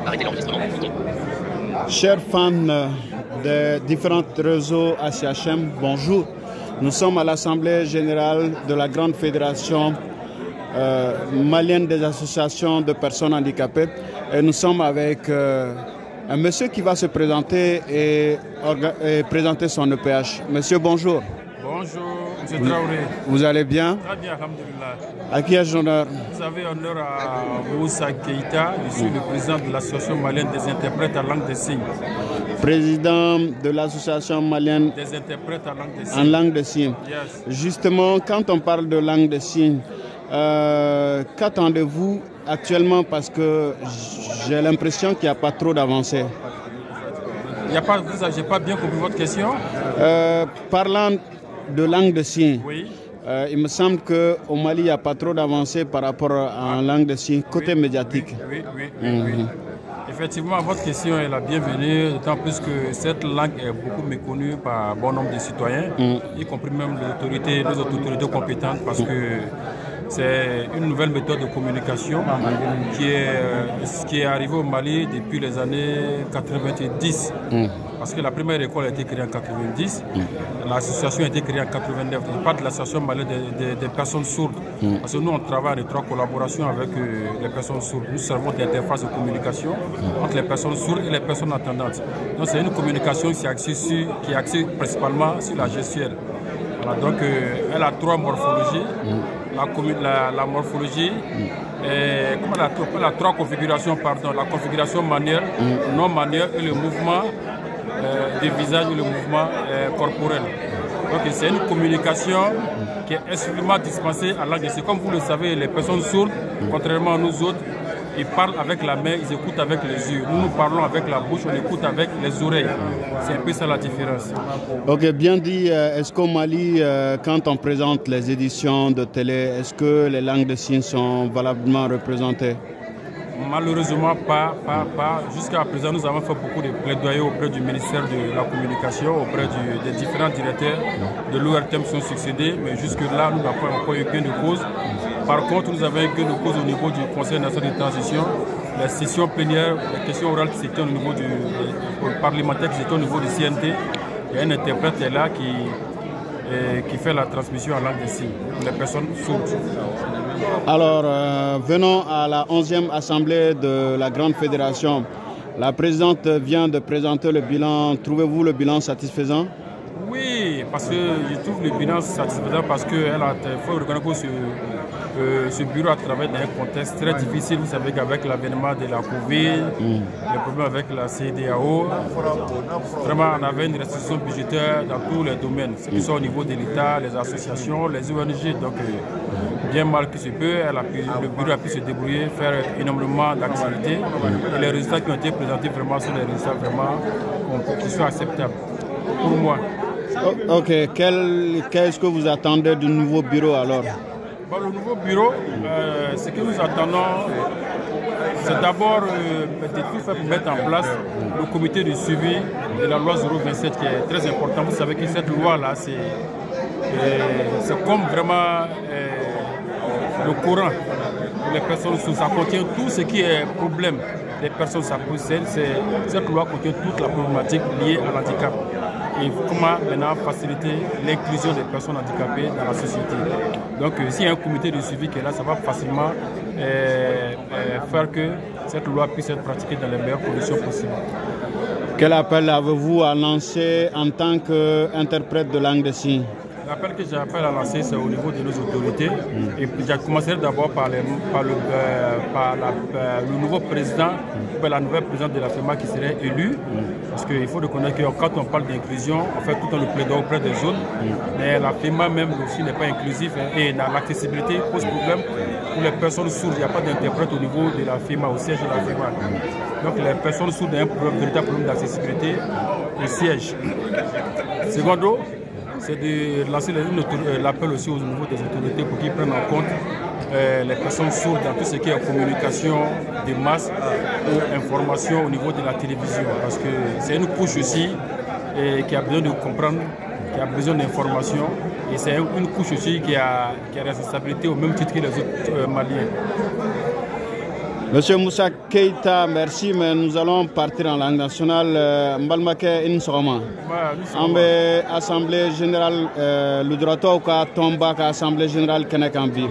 Arrêtez l'enregistrement. Chers fans des différents réseaux ACHM, bonjour. Nous sommes à l'Assemblée générale de la Grande Fédération malienne des associations de personnes handicapées. Et nous sommes avec un monsieur qui va se présenter et présenter son EPH. Monsieur, bonjour. Bonjour, monsieur Traoré. Vous allez bien? Très bien, alhamdoulilah. À qui ai-je l'honneur? Vous avez honneur à Moussa Keïta. Je suis le président de l'Association malienne des interprètes en langue des signes. Président de l'Association malienne des interprètes en langue des signes. En langue des signes. Yes. Justement, quand on parle de langue des signes, qu'attendez-vous actuellement? Parce que j'ai l'impression qu'il n'y a pas trop d'avancées. Il n'y a pas, j'ai pas bien compris votre question. Parlant de langue de signes, Oui. il me semble qu'au Mali, il n'y a pas trop d'avancées par rapport à langue de signes, côté médiatique. Oui. Effectivement, votre question est la bienvenue, d'autant plus que cette langue est beaucoup méconnue par bon nombre de citoyens, y compris même les autorités compétentes, parce que c'est une nouvelle méthode de communication qui est arrivée au Mali depuis les années 90. Parce que la première école a été créée en 90, l'association a été créée en 89. Je parle de l'association malienne des personnes sourdes. Parce que nous, on travaille en étroite collaboration avec les personnes sourdes. Nous servons d'interface de communication entre les personnes sourdes et les personnes entendantes. Donc c'est une communication qui est axée principalement sur la gestuelle. Voilà, donc elle a trois morphologies. La morphologie, elle a trois configurations, pardon. La configuration manuelle, non manuelle et le mouvement du visage et le mouvement corporel. Donc c'est une communication qui est exclusivement dispensée en langue des signes. Comme vous le savez, les personnes sourdes, contrairement à nous autres, ils parlent avec la main, ils écoutent avec les yeux. Nous parlons avec la bouche, on écoute avec les oreilles. C'est un peu ça la différence. Ok, bien dit. Est-ce qu'au Mali, quand on présente les éditions de télé, est-ce que les langues de signes sont valablement représentées? Malheureusement, pas. Jusqu'à présent, nous avons fait beaucoup de plaidoyer auprès du ministère de la Communication, auprès des différents directeurs de l'ORTM qui sont succédés, mais jusque-là, nous n'avons pas encore eu gain de cause. Par contre, nous avons eu gain de cause au niveau du Conseil national de transition, les sessions plénières, les questions orales qui s'étaient au niveau du parlementaire, qui étaient au niveau du CNT. Il y a un interprète qui est là qui fait la transmission en langue des signes pour les personnes sourdes. Alors, venons à la 11e assemblée de la Grande Fédération. La présidente vient de présenter le bilan. Trouvez-vous le bilan satisfaisant? Oui, parce que je trouve le bilan satisfaisant parce qu'il faut reconnaître que ce bureau a travaillé dans un contexte très difficile. Vous savez qu'avec l'avènement de la Covid, les problèmes avec la CEDEAO, vraiment on avait une restriction budgétaire dans tous les domaines, ce qui soit au niveau de l'État, les associations, les ONG. Donc bien mal que ce peut, le bureau a pu se débrouiller, faire énormément d'activités. Et les résultats qui ont été présentés vraiment sont des résultats vraiment qui sont acceptables pour moi. Ok, qu'est-ce que vous attendez du nouveau bureau alors? Bon, le nouveau bureau, ce que nous attendons, c'est d'abord de tout faire pour mettre en place le comité de suivi de la loi 027 qui est très important. Vous savez que cette loi-là, c'est comme vraiment le Coran pour les personnes sourdes. Ça contient tout ce qui est problème des personnes sourdes. Cette loi contient toute la problématique liée à l'handicap. Et comment maintenant faciliter l'inclusion des personnes handicapées dans la société. Donc s'il y a un comité de suivi qui est là, ça va facilement faire que cette loi puisse être pratiquée dans les meilleures conditions possibles. Quel appel avez-vous à lancer en tant qu'interprète de langue des signes? L'appel que j'appelle à lancer, c'est au niveau de nos autorités. Et j'ai commencé d'abord par le nouveau président, la nouvelle présidente de la FEMA qui serait élue. Parce qu'il faut reconnaître que quand on parle d'inclusion, on fait tout le plaidoyer auprès des autres. Mais la FEMA même aussi n'est pas inclusive et l'accessibilité pose problème pour les personnes sourdes. Il n'y a pas d'interprète au niveau de la FEMA, au siège de la FEMA. Donc les personnes sourdes ont un véritable problème d'accessibilité au siège. Secondo, c'est de lancer l'appel aussi au niveau des autorités pour qu'ils prennent en compte les personnes sourdes dans tout ce qui est communication de masse ou information au niveau de la télévision. Parce que c'est une couche aussi qui a besoin de comprendre, qui a besoin d'information. Et c'est une couche aussi qui a responsabilité au même titre que les autres Maliens. Monsieur Moussa Keïta, merci, mais nous allons partir en langue nationale. Mbalmake Insoma. En Assemblée générale, le droit au Tomba, Assemblée générale Kenekambi.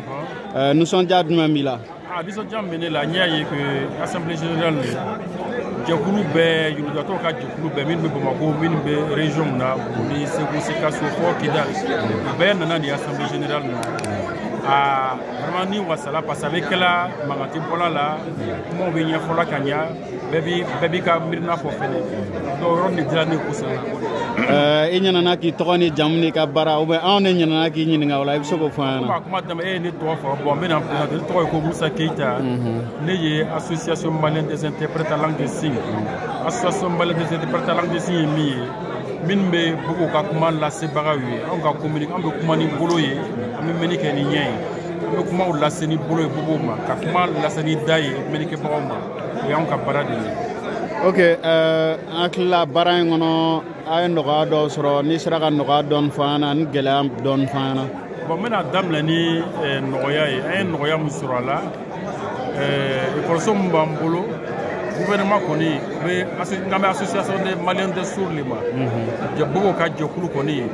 Nous sommes déjà de Mamila. Nous sommes déjà menés la nia et que l'Assemblée générale, Djakoulou Bé, il doit avoir Djakoulou Bé, Minbe Bomako, Minbe région, Bouni, Segou, Soko, Kidal. Ben, on a l'Assemblée générale. Ah, vraiment, ni wasala parce avec la magati pola là, mon vient fola kanya, baby ka mirna fo fene. Donc on est déjà né pour ça. Il y en a qui tournent jamni ka bara ou bien on est y en a qui n'y nga wala biso ko fa na. Comment dama ni to fo bon mais en place de to ko Moussa Keïta. Né association malienne des interprètes à langue des signes. Association malienne des interprètes à langue des signes mi minbe beaucoup ka kuma la se barawi on ka communiquer on be kuma ni boloye on meni ke ni nyen on kuma la se ni boloye boboma ka kuma la se ni dai meni ke boboma et on ka parade. OK akla baray ngono ay ndoga do soro ni siraga ndoga don fana ni gelam don fana bon mena dam la ni noya e ay noya musurala e korso mbambolo gouvernement koni mais association des Maliens de sourds lima je beaucoup ka jokulu koni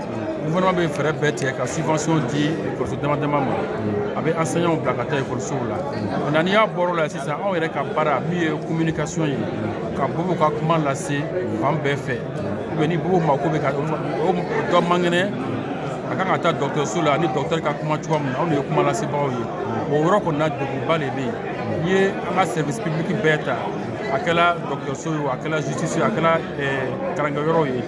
gouvernement be faire bête ka subvention di pour se demander maman avec enseignants placataires pour sourd là on a ni a boro là c'est ça on est ka para mi communication yi ka beaucoup ka comment là c'est en be fait veni beaucoup ma ko be ka do mangene aka ata docteur soula ni docteur ka comment tu vois on est comment là c'est ba yi o woro ko na de balé be ye un service public bête akela docteur Soyo, akela justice, akela karangayoro ye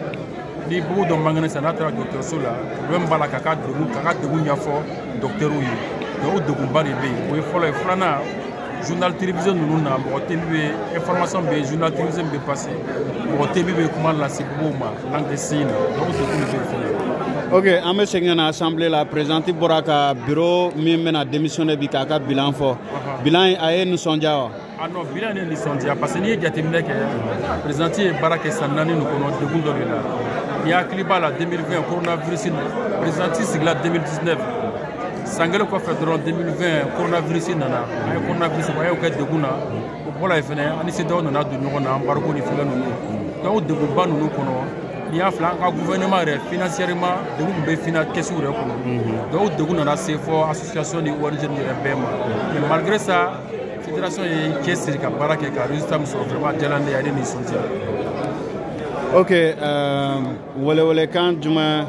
ni beaucoup de mangane sanatra docteur Sola même bala kaka de nyafo docteur yi donc de gumbari be o fola frana journal télévision nous na bo télé information be journal télévision be passé bo télé be comment la c'est boma langue de signe donc de OK ame sengana assemblée la présenter boraka bureau mi mena démissionner bi kaka bilan fo bilan ay nous sonjawa. Ah non, bilan ni sondia parce que ni jatimne ke présenté baraka sanani nous kono de gundo là. Il y a climat la 2020 coronavirus présenté sigla 2019. Sangelo ko fait dans 2020 coronavirus nana. Ay coronavirus ko ay ko de guna. Ko bola fene ani se do na du nyona embargo ni fela nous. Donc de gumba nous kono. Il y a un gouvernement financièrement de nous financer question de donc de nous c'est fort association de origine de mais malgré ça fédération est qui est ka baraka ka résultat sont vraiment jalande ya ni sont OK wala kan juma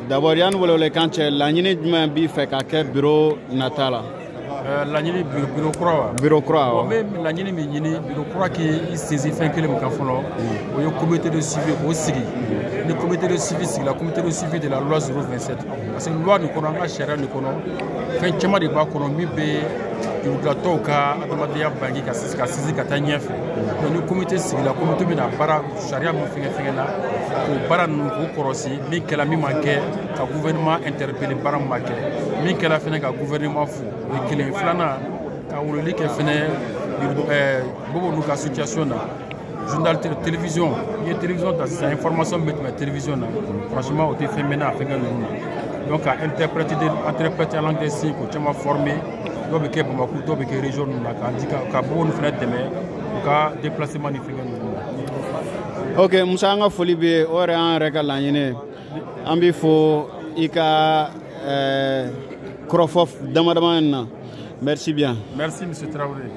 d'abord yan wala kan che la ñini juma bi fe ka ke bureau natala la ñini bureau croix mais la ñini mi ñini bureau croix qui saisit fin que le mcafolo au yo comité de suivi au sigi le comité de suivi c'est la comité de suivi de la loi 027 parce que loi nous connaît pas cher nous connaît fin chama de ba kono mi be du plateau ka adamadia bangi ka sisi ka tanyef le comité c'est la comité bi na bara charia mo finga na ko bara nous ko korosi mi kala mi manqué ka gouvernement interpellé bara manqué mi kala fene ka gouvernement fu e kele flana ka wulili ke fene bobo nous ka situation na journal télévision il y a télévision dans information mais télévision franchement au fait maintenant avec nous donc à interpréter en langue des signes que tu m'as formé donc que pour ma couteau avec région na ka dika ka bon fenêtre demain ka déplacement ni fenga OK Moussa nga foli be ore an reka la nyine ambi fo ika krofof dama na merci bien merci monsieur Traoré.